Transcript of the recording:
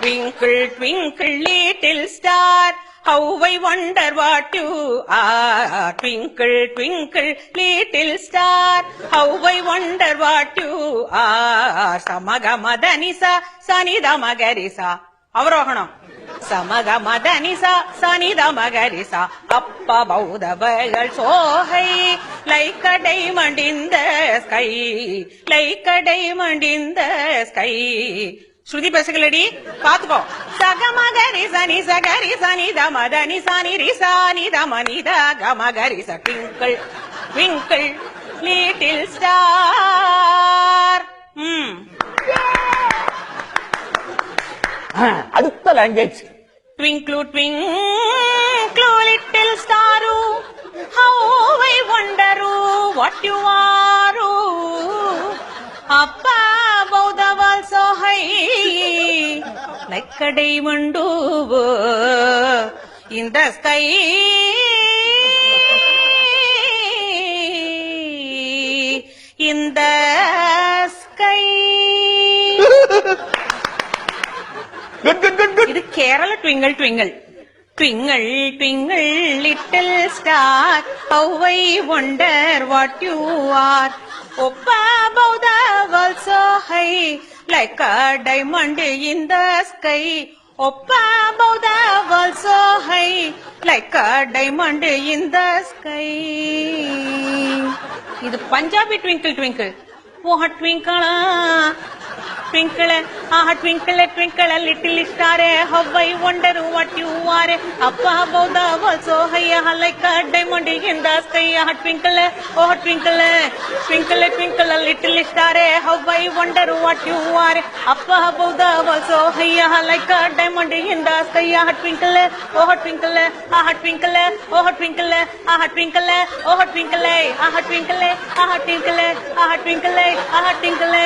Twinkle, twinkle, little star, how I wonder what you are. Twinkle, twinkle, little star, how I wonder what you are. Samagamadhanisa, Sanidamagarisa. அவரோகணம். Samagamadhanisa, Sanidamagarisa. Up above the world so high, like a diamond in the sky, like a diamond in the sky. ஸ்ருதி பேசுகளடி பாத்துக்கோ. சகமகரி சனி சகரி சனி தமதனி சனி ரிசானி தமனித கமகரி ச. Twinkle twinkle little star. அடுத்த language. Twinkle, twinkle, little star, how I wonder what you are. Up above the world so high, like a diamond in the sky. In the sky. Good. இது Kerala twinkle twinkle. Twinkle, twinkle, little star, how I wonder what you are. Up above the world so high, like a diamond in the sky. Up above the world so high, like a diamond in the sky. இது Punjabi twinkle twinkle. ஓஹ twinkle twinkle, twinkle, twinkle, little star, how I wonder what you are. Up above the world so high, like a diamond in the sky. Twinkle, twinkle, twinkle, twinkle, little star, how I wonder what you are. Up above the world so high, like a diamond in the sky. Twinkle, twinkle, twinkle, twinkle, twinkle, twinkle, twinkle, twinkle, twinkle, twinkle.